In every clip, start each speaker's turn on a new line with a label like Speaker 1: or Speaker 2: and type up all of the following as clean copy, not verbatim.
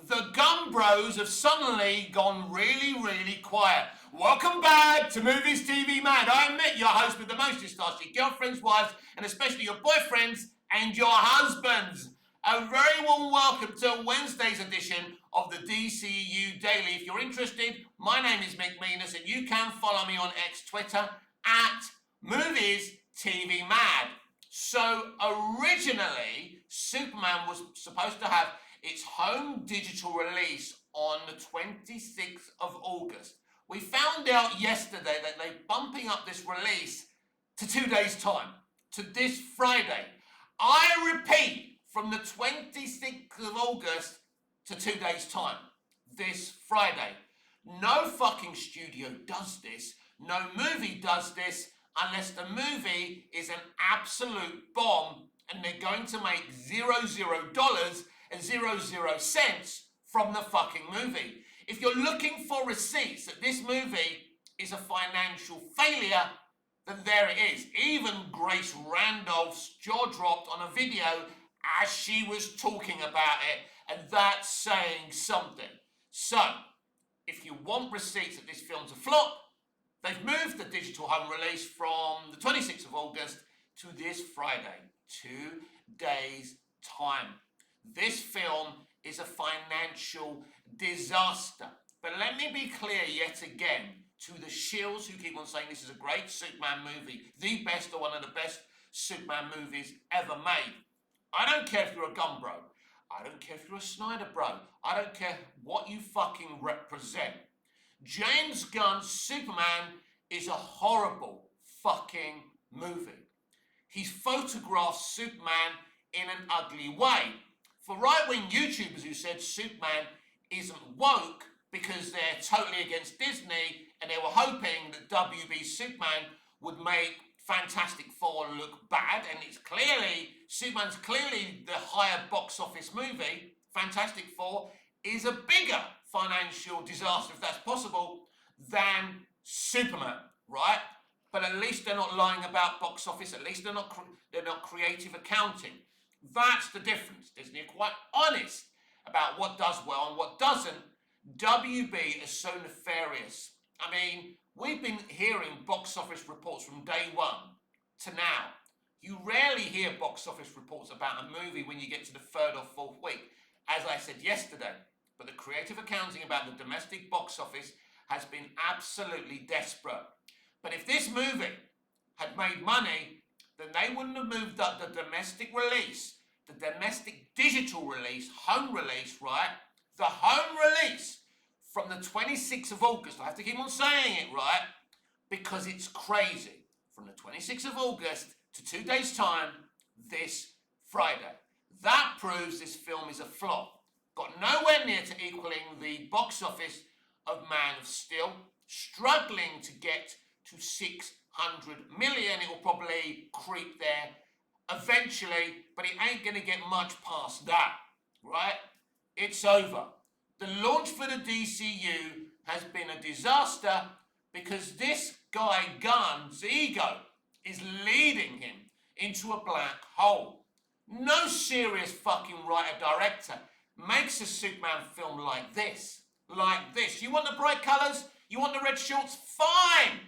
Speaker 1: The Gunn Bros have suddenly gone really, really quiet. Welcome back to Movies TV Mad. I admit your host with the most. It starts your girlfriends, wives, and especially your boyfriends and your husbands. A very warm welcome to Wednesday's edition of the DCU Daily. If you're interested, my name is Mick Meanus, and you can follow me on X Twitter at Movies TV Mad. So originally, Superman was supposed to have its home digital release on the 26th of August. We found out yesterday that they're bumping up this release to 2 days' time, to this Friday. I repeat, from the 26th of August to 2 days' time, this Friday. No fucking studio does this. No movie does this unless the movie is an absolute bomb and they're going to make $0 and 00 cents from the fucking movie. If you're looking for receipts that this movie is a financial failure, then there it is. Even Grace Randolph's jaw dropped on a video as she was talking about it, and that's saying something. So, if you want receipts that this film's a flop, they've moved the digital home release from the 26th of August to this Friday, 2 days' time. This film is a financial disaster. But let me be clear yet again to the shills who keep on saying this is a great Superman movie, the best or one of the best Superman movies ever made. I don't care if you're a Gunn bro. I don't care if you're a Snyder bro. I don't care what you fucking represent. James Gunn's Superman is a horrible fucking movie. He's photographed Superman in an ugly way. For right-wing YouTubers who said Superman isn't woke because they're totally against Disney and they were hoping that WB Superman would make Fantastic Four look bad, and Superman's clearly the higher box office movie. Fantastic Four is a bigger financial disaster, if that's possible, than Superman, right? But at least they're not lying about box office. At least they're not creative accounting. That's the difference. Disney are quite honest about what does well and what doesn't. WB is so nefarious. I mean, we've been hearing box office reports from day one to now. You rarely hear box office reports about a movie when you get to the third or fourth week, as I said yesterday. But the creative accounting about the domestic box office has been absolutely desperate. But if this movie had made money, then they wouldn't have moved up the domestic release, the domestic digital release, home release, right? The home release from the 26th of August. I have to keep on saying it, right? Because it's crazy. From the 26th of August to 2 days' time, this Friday. That proves this film is a flop. Got nowhere near to equaling the box office of Man of Steel, struggling to get to 600 million. It will probably creep there eventually, but it ain't going to get much past that, right? It's over. The launch for the DCU has been a disaster because this guy Gunn's ego is leading him into a black hole. No serious fucking writer-director makes a Superman film like this. Like this. You want the bright colours? You want the red shorts? Fine!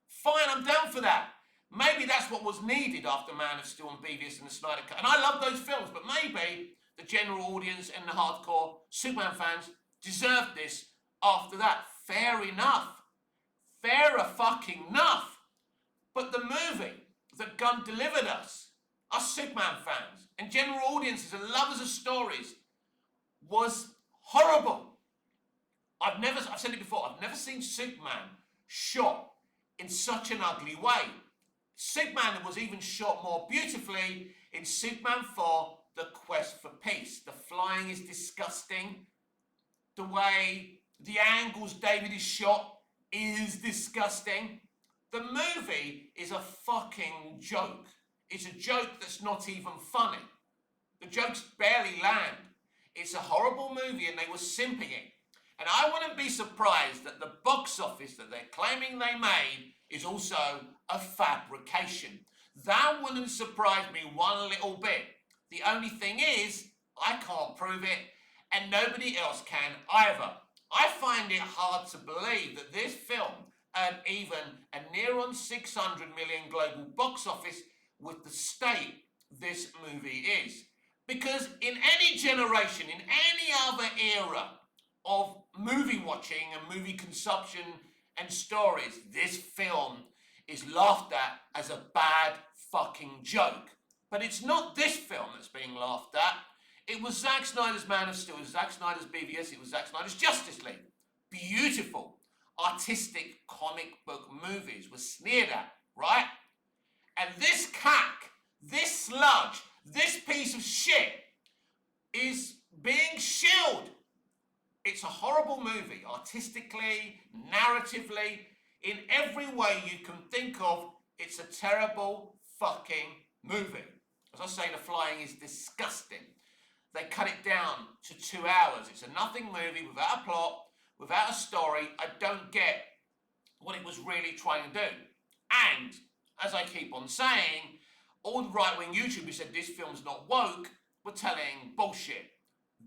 Speaker 1: Fine, I'm down for that. Maybe that's what was needed after Man of Steel and Beavis and the Snyder Cut. And I love those films, but maybe the general audience and the hardcore Superman fans deserved this after that. Fair enough. Fairer fucking enough. But the movie that Gunn delivered us Superman fans, and general audiences and lovers of stories, was horrible. I've said it before, I've never seen Superman shot in such an ugly way. Superman was even shot more beautifully in Superman 4, The Quest for Peace. The flying is disgusting. The way, the angles David is shot is disgusting. The movie is a fucking joke. It's a joke that's not even funny. The jokes barely land. It's a horrible movie and they were simping it. And I wouldn't be surprised that the box office that they're claiming they made is also a fabrication. That wouldn't surprise me one little bit. The only thing is, I can't prove it, and nobody else can either. I find it hard to believe that this film earned even a near on 600 million global box office with the state this movie is. Because in any generation, in any other era of movie watching and movie consumption and stories, this film is laughed at as a bad fucking joke. But it's not this film that's being laughed at. It was Zack Snyder's Man of Steel, it was Zack Snyder's BVS, it was Zack Snyder's Justice League. Beautiful, artistic comic book movies were sneered at, right? And this cack, this sludge, this piece of shit is being shilled. It's a horrible movie, artistically, narratively, in every way you can think of. It's a terrible fucking movie. As I say, the flying is disgusting. They cut it down to 2 hours. It's a nothing movie without a plot, without a story. I don't get what it was really trying to do. And, as I keep on saying, all the right-wing YouTubers who said this film's not woke were telling bullshit.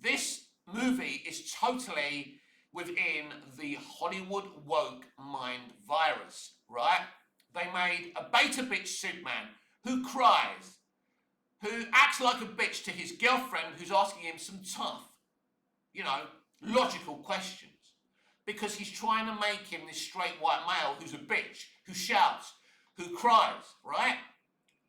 Speaker 1: This movie is totally within the Hollywood woke mind virus, right? They made a beta bitch Superman who cries, who acts like a bitch to his girlfriend who's asking him some tough, logical questions. Because he's trying to make him this straight white male who's a bitch, who shouts, who cries, right?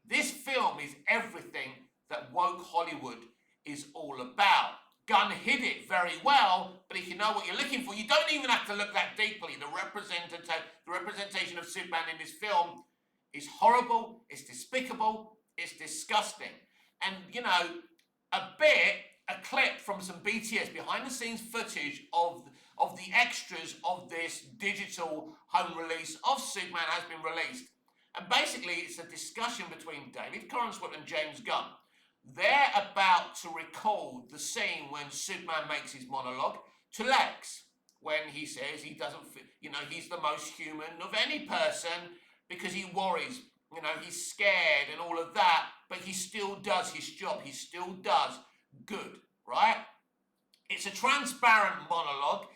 Speaker 1: This film is everything that woke Hollywood is all about. Gunn hid it very well, but if you know what you're looking for, you don't even have to look that deeply. The representation of Superman in this film is horrible, it's despicable, it's disgusting. And, a clip from some BTS behind-the-scenes footage of the extras of this digital home release of Superman has been released. And basically, it's a discussion between David Corenswet and James Gunn. They're about to recall the scene when Superman makes his monologue to Lex, when he says he doesn't, he's the most human of any person because he worries, he's scared and all of that, but he still does his job. He still does good, right? It's a transparent monologue.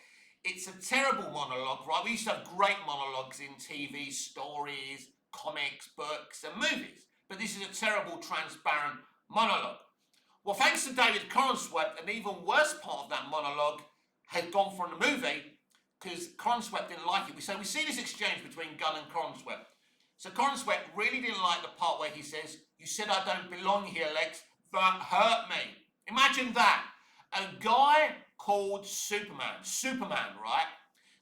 Speaker 1: It's a terrible monologue, right? We used to have great monologues in TV, stories, comics, books, and movies. But this is a terrible, transparent monologue. Well, thanks to David Corenswet, an even worse part of that monologue had gone from the movie because Corenswet didn't like it. So we see this exchange between Gunn and Corenswet. So Corenswet really didn't like the part where he says, "You said I don't belong here, Lex. That hurt me." Imagine that. A guy called Superman, right?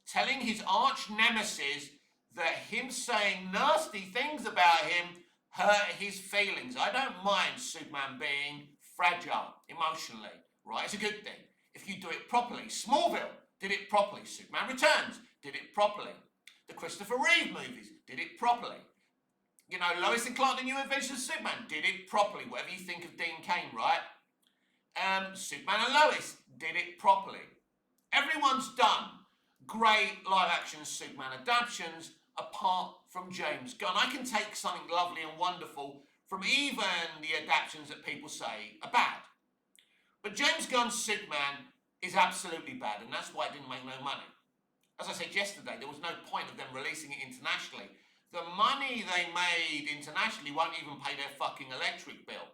Speaker 1: Telling his arch nemesis that him saying nasty things about him hurt his feelings. I don't mind Superman being fragile emotionally, right? It's a good thing if you do it properly. Smallville did it properly. Superman Returns did it properly. The Christopher Reeve movies did it properly. Lois and Clark, The New Adventures of Superman did it properly. Whatever you think of Dean Cain, right? Superman and Lois did it properly. Everyone's done great live-action Superman adaptations apart from James Gunn. I can take something lovely and wonderful from even the adaptations that people say are bad. But James Gunn's Superman is absolutely bad, and that's why it didn't make no money. As I said yesterday, there was no point of them releasing it internationally. The money they made internationally won't even pay their fucking electric bill.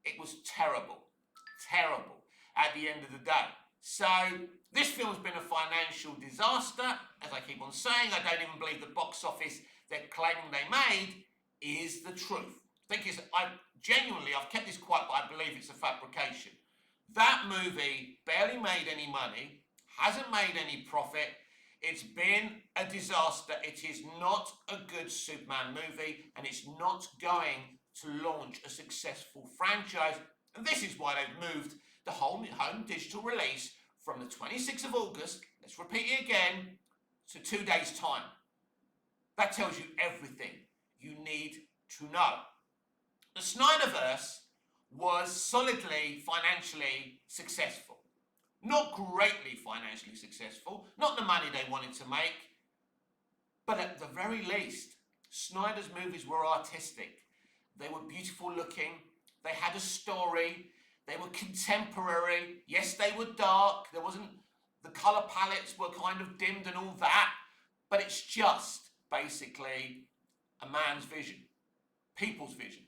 Speaker 1: It was terrible. Terrible at the end of the day. So this film's been a financial disaster. As I keep on saying, I don't even believe the box office they're claiming they made is the truth. I've kept this quiet, but I believe it's a fabrication. That movie barely made any money, hasn't made any profit. It's been a disaster. It is not a good Superman movie, and it's not going to launch a successful franchise. And this is why they've moved the home digital release from the 26th of August, let's repeat it again, to 2 days' time. That tells you everything you need to know. The Snyderverse was solidly financially successful. Not greatly financially successful, not the money they wanted to make, but at the very least, Snyder's movies were artistic. They were beautiful looking. They had a story. They were contemporary. Yes, they were dark. There wasn't, the colour palettes were kind of dimmed and all that. But it's just basically a man's vision, people's visions.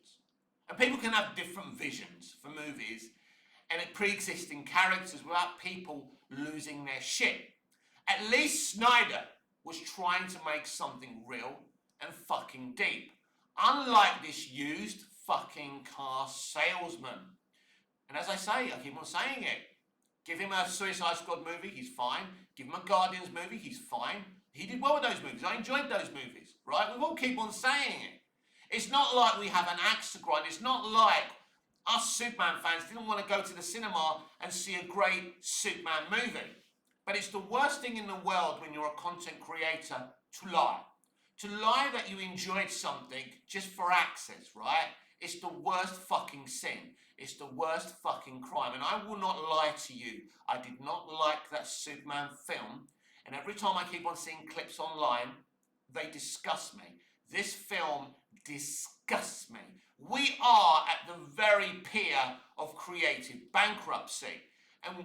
Speaker 1: And people can have different visions for movies and pre-existing characters without people losing their shit. At least Snyder was trying to make something real and fucking deep. Unlike this used fucking car salesman. And as I say, I keep on saying it. Give him a Suicide Squad movie, he's fine. Give him a Guardians movie, he's fine. He did well with those movies. I enjoyed those movies, right? We all keep on saying it. It's not like we have an axe to grind. It's not like us Superman fans didn't want to go to the cinema and see a great Superman movie. But it's the worst thing in the world when you're a content creator to lie. To lie that you enjoyed something just for access, right? It's the worst fucking sin. It's the worst fucking crime. And I will not lie to you. I did not like that Superman film. And every time I keep on seeing clips online, they disgust me. This film disgusts me. We are at the very pier of creative bankruptcy. And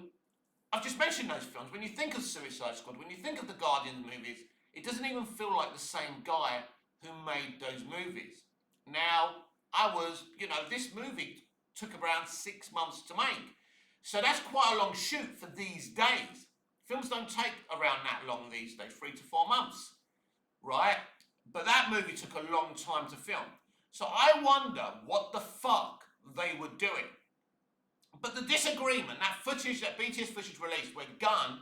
Speaker 1: I've just mentioned those films. When you think of Suicide Squad, when you think of the Guardians movies, it doesn't even feel like the same guy who made those movies. Now, this movie took around 6 months to make. So that's quite a long shoot for these days. Films don't take around that long these days, 3 to 4 months, right? But that movie took a long time to film. So I wonder what the fuck they were doing. But the disagreement, that footage, that BTS footage released where Gunn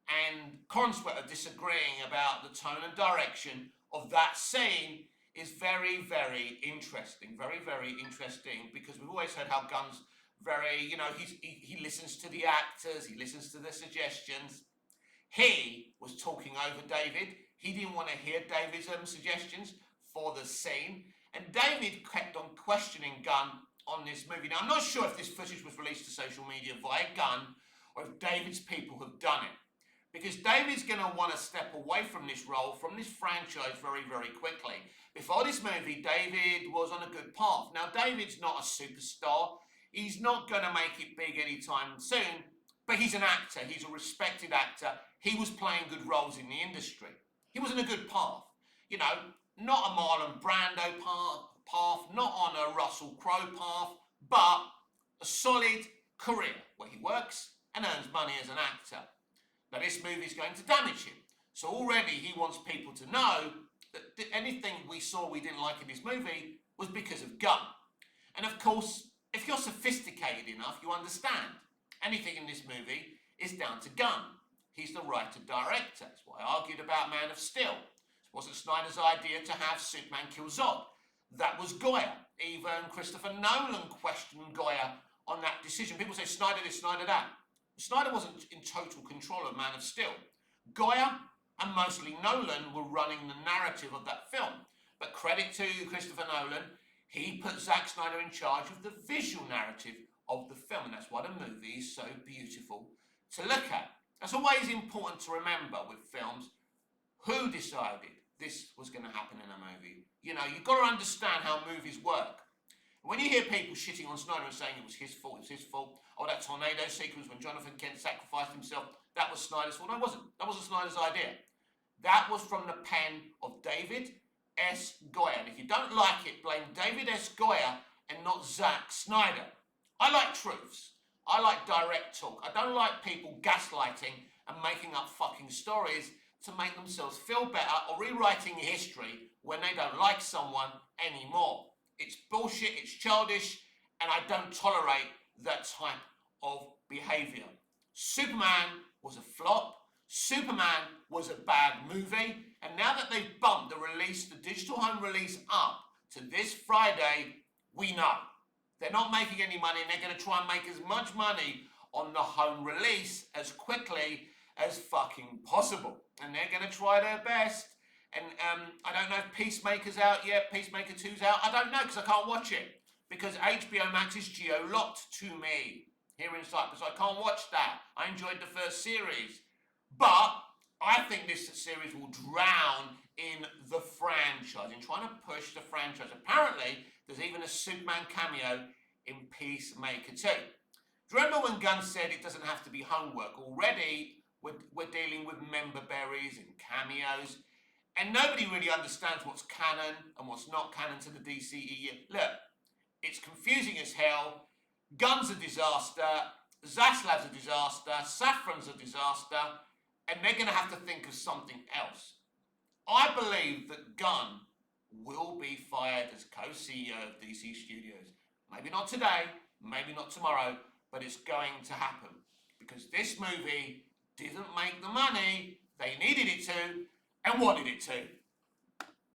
Speaker 1: and Corenswet are disagreeing about the tone and direction of that scene is very, very interesting. Very, very interesting, because we've always heard how Gunn's very, he listens to the actors, he listens to the suggestions. He was talking over David. He didn't want to hear David's suggestions for the scene. And David kept on questioning Gunn on this movie. Now, I'm not sure if this footage was released to social media via Gunn or if David's people have done it. Because David's going to want to step away from this role, from this franchise very, very quickly. Before this movie, David was on a good path. Now, David's not a superstar. He's not going to make it big anytime soon. But he's an actor. He's a respected actor. He was playing good roles in the industry. He was in a good path. Not a Marlon Brando path, not on a Russell Crowe path, but a solid career where he works and earns money as an actor. Now, this movie is going to damage him. So already he wants people to know that anything we saw we didn't like in this movie was because of Gunn. And of course, if you're sophisticated enough, you understand anything in this movie is down to Gunn. He's the writer-director. That's why I argued about Man of Steel. It wasn't Snyder's idea to have Superman kill Zod. That was Goya. Even Christopher Nolan questioned Goya on that decision. People say Snyder this, Snyder that. Snyder wasn't in total control of Man of Steel. Goya and mostly Nolan were running the narrative of that film. But credit to Christopher Nolan, he put Zack Snyder in charge of the visual narrative of the film. And that's why the movie is so beautiful to look at. That's always important to remember with films. Who decided this was going to happen in a movie? You've got to understand how movies work. When you hear people shitting on Snyder and saying it was his fault, oh, that tornado sequence when Jonathan Kent sacrificed himself, that was Snyder's fault. No, it wasn't. That wasn't Snyder's idea. That was from the pen of David S. Goyer. And if you don't like it, blame David S. Goyer and not Zack Snyder. I like truths. I like direct talk. I don't like people gaslighting and making up fucking stories to make themselves feel better or rewriting history when they don't like someone anymore. It's bullshit, it's childish, and I don't tolerate that type of behaviour. Superman was a flop. Superman was a bad movie. And now that they've bumped the digital home release up to this Friday, we know. They're not making any money, and they're going to try and make as much money on the home release as quickly as fucking possible. And they're going to try their best. And I don't know if Peacemaker's out yet, Peacemaker 2's out. I don't know, because I can't watch it. Because HBO Max is geo-locked to me here in Cyprus. I can't watch that. I enjoyed the first series. But I think this series will drown in the franchise, in trying to push the franchise. Apparently, there's even a Superman cameo in Peacemaker 2. Do you remember when Gunn said it doesn't have to be homework? Already, we're dealing with member berries and cameos, and nobody really understands what's canon and what's not canon to the DCEU. Look, it's confusing as hell. Gunn's a disaster. Zaslav's a disaster. Safran's a disaster. And they're going to have to think of something else. I believe that Gunn will be fired as co-CEO of DC Studios. Maybe not today, maybe not tomorrow, but it's going to happen. Because this movie didn't make the money they needed it to and wanted it to.